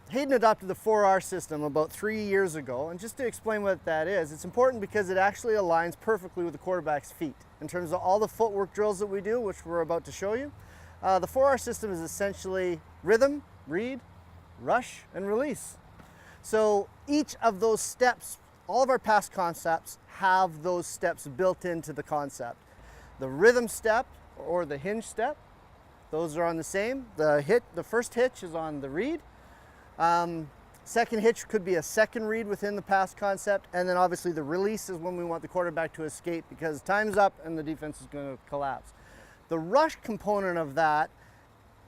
Hayden adopted the 4R system about 3 years ago, and just to explain what that is, it's important because it actually aligns perfectly with the quarterback's feet. In terms of all the footwork drills that we do, which we're about to show you, the 4R system is essentially rhythm, read, rush, and release. So each of those steps, all of our past concepts have those steps built into the concept. The rhythm step or the hinge step, those are on the same. The first hitch is on the read. Second hitch could be a second read within the pass concept, and then obviously the release is when we want the quarterback to escape because time's up and the defense is going to collapse. The rush component of that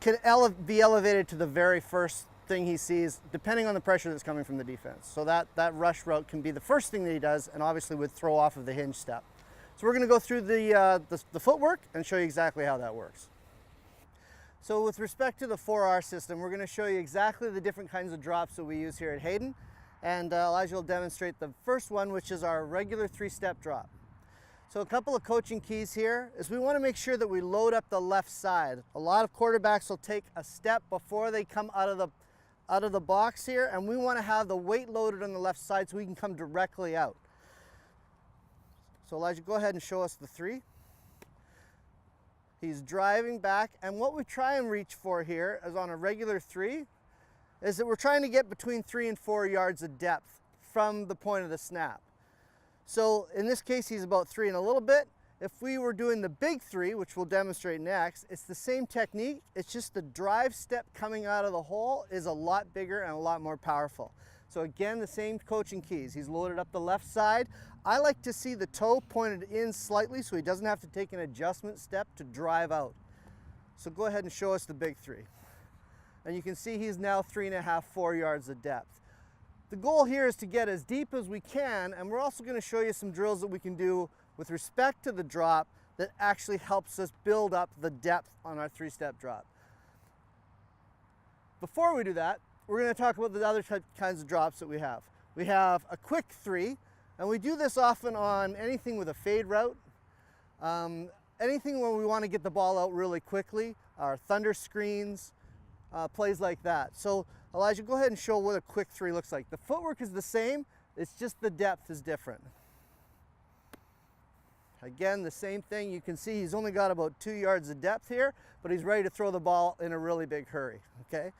can be elevated to the very first thing he sees, depending on the pressure that's coming from the defense. So that rush route can be the first thing that he does, and obviously would throw off of the hinge step. So we're going to go through the footwork and show you exactly how that works. So with respect to the 4R system, we're going to show you exactly the different kinds of drops that we use here at Hayden. And Elijah will demonstrate the first one, which is our regular 3-step drop. So a couple of coaching keys here is we want to make sure that we load up the left side. A lot of quarterbacks will take a step before they come out of the box here, and we want to have the weight loaded on the left side so we can come directly out. So Elijah, go ahead and show us the 3. He's driving back, and what we try and reach for here is on a regular 3 is that we're trying to get between 3 and 4 yards of depth from the point of the snap. So in this case, he's about 3 and a little bit. If we were doing the big 3, which we'll demonstrate next, it's the same technique. It's just the drive step coming out of the hole is a lot bigger and a lot more powerful. So again, the same coaching keys. He's loaded up the left side. I like to see the toe pointed in slightly so he doesn't have to take an adjustment step to drive out. So go ahead and show us the big 3. And you can see he's now 3.5, 4 yards of depth. The goal here is to get as deep as we can, and we're also going to show you some drills that we can do with respect to the drop that actually helps us build up the depth on our 3-step drop. Before we do that, we're going to talk about the other kinds of drops that we have. We have a quick 3, and we do this often on anything with a fade route, anything where we want to get the ball out really quickly, our thunder screens, plays like that. So Elijah, go ahead and show what a quick 3 looks like. The footwork is the same, it's just the depth is different. Again, the same thing. You can see he's only got about 2 yards of depth here, but he's ready to throw the ball in a really big hurry, okay?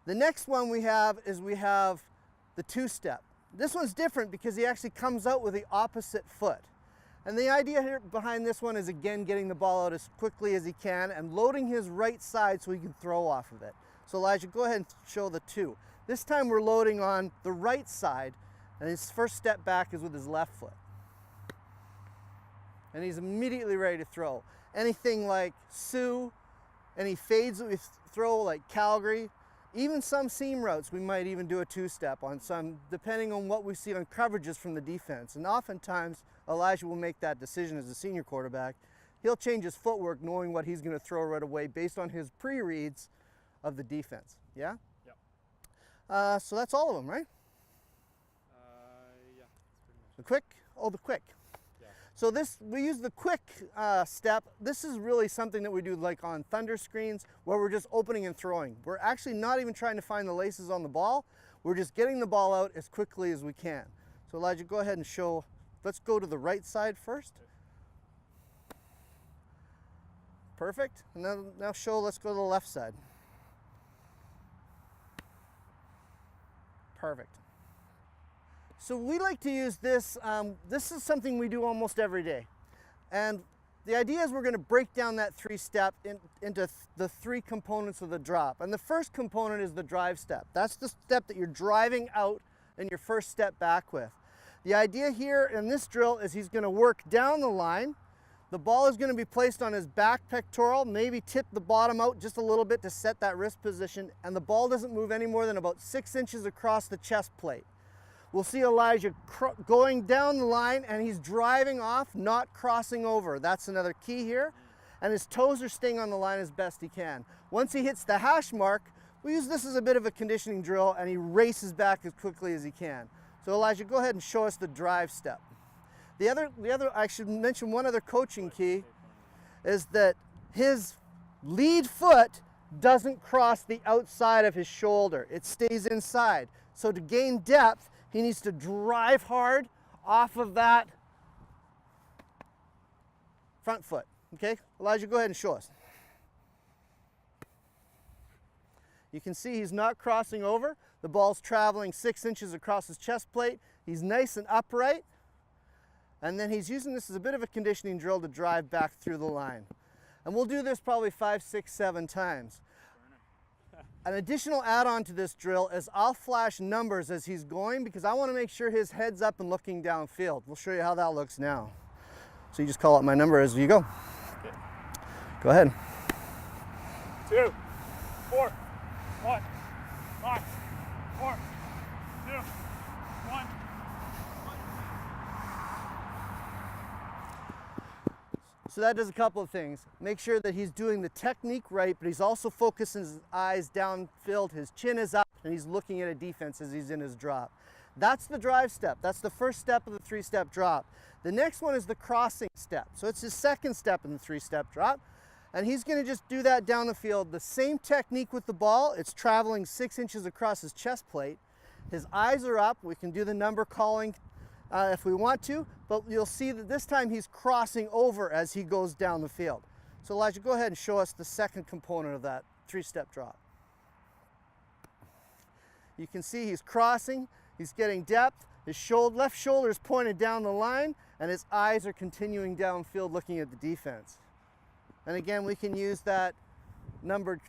The next one we have the 2-step. This one's different because he actually comes out with the opposite foot. And the idea here behind this one is, again, getting the ball out as quickly as he can and loading his right side so he can throw off of it. So Elijah, go ahead and show the 2. This time we're loading on the right side, and his first step back is with his left foot. And he's immediately ready to throw. Anything like Sioux, any fades that we throw like Calgary, even some seam routes, we might even do a 2-step on some, depending on what we see on coverages from the defense. And oftentimes, Elijah will make that decision as a senior quarterback. He'll change his footwork knowing what he's going to throw right away based on his pre-reads of the defense. Yeah? Yep. So that's all of them, right? Yeah. The quick? Oh, the quick. So we use the quick step. This is really something that we do like on thunder screens where we're just opening and throwing. We're actually not even trying to find the laces on the ball. We're just getting the ball out as quickly as we can. So Elijah, go ahead and show. Let's go to the right side first. Perfect. And now show, let's go to the left side. Perfect. So we like to use this. This is something we do almost every day. And the idea is we're going to break down that 3-step into the 3 components of the drop. And the first component is the drive step. That's the step that you're driving out and your first step back with. The idea here in this drill is he's going to work down the line. The ball is going to be placed on his back pectoral, maybe tip the bottom out just a little bit to set that wrist position, and the ball doesn't move any more than about 6 inches across the chest plate. We'll see Elijah going down the line, and he's driving off, not crossing over. That's another key here. And his toes are staying on the line as best he can. Once he hits the hash mark, we use this as a bit of a conditioning drill, and he races back as quickly as he can. So Elijah, go ahead and show us the drive step. The other, I should mention one other coaching key is that his lead foot doesn't cross the outside of his shoulder. It stays inside. So to gain depth, he needs to drive hard off of that front foot. Okay, Elijah, go ahead and show us. You can see he's not crossing over. The ball's traveling 6 inches across his chest plate. He's nice and upright. And then he's using this as a bit of a conditioning drill to drive back through the line. And we'll do this probably 5, 6, 7 times. An additional add-on to this drill is I'll flash numbers as he's going because I want to make sure his head's up and looking downfield. We'll show you how that looks now. So you just call out my number as you go. Okay. Go ahead. 2, 4, 1, 5, 4, 2, 1. So that does a couple of things. Make sure that he's doing the technique right, but he's also focusing his eyes downfield, his chin is up, and he's looking at a defense as he's in his drop. That's the drive step. That's the first step of the 3-step drop. The next one is the crossing step. So it's his second step in the 3-step drop. And he's gonna just do that down the field. The same technique with the ball. It's traveling 6 inches across his chest plate. His eyes are up. We can do the number calling if we want to, but you'll see that this time he's crossing over as he goes down the field. So Elijah, go ahead and show us the second component of that 3-step drop. You can see he's crossing, he's getting depth, his left shoulder is pointed down the line, and his eyes are continuing downfield looking at the defense. And again, we can use that number,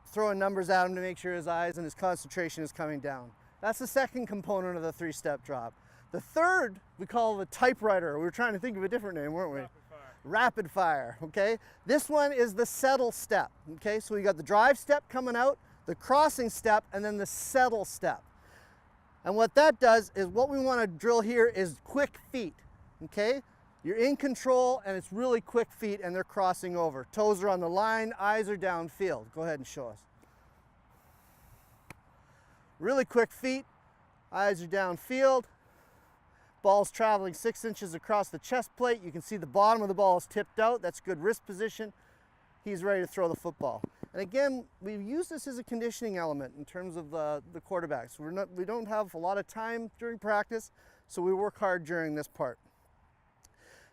throwing numbers at him to make sure his eyes and his concentration is coming down. That's the second component of the 3-step drop. The third, we call the typewriter. We were trying to think of a different name, weren't we? Rapid fire. Rapid fire, okay? This one is the settle step, okay? So we got the drive step coming out, the crossing step, and then the settle step. And what that does is what we want to drill here is quick feet, okay? You're in control and it's really quick feet and they're crossing over. Toes are on the line, eyes are downfield. Go ahead and show us. Really quick feet, eyes are downfield. Ball's traveling 6 inches across the chest plate. You can see the bottom of the ball is tipped out. That's good wrist position. He's ready to throw the football. And again, we use this as a conditioning element in terms of the quarterbacks. We don't have a lot of time during practice, so we work hard during this part.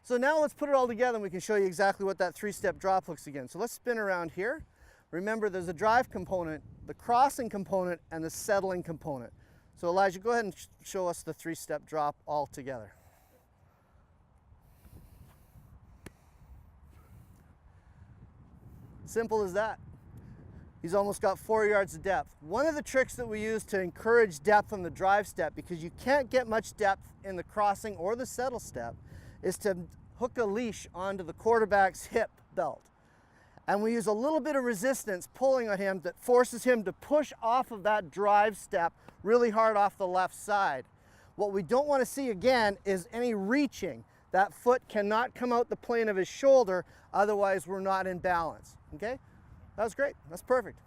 So now let's put it all together and we can show you exactly what that 3-step drop looks again. So let's spin around here. Remember, there's a drive component, the crossing component, and the settling component. So Elijah, go ahead and show us the 3-step drop all together. Simple as that. He's almost got 4 yards of depth. One of the tricks that we use to encourage depth on the drive step, because you can't get much depth in the crossing or the settle step, is to hook a leash onto the quarterback's hip belt. And we use a little bit of resistance pulling on him that forces him to push off of that drive step really hard off the left side. What we don't want to see again is any reaching. That foot cannot come out the plane of his shoulder, otherwise we're not in balance, okay? That was great, that's perfect.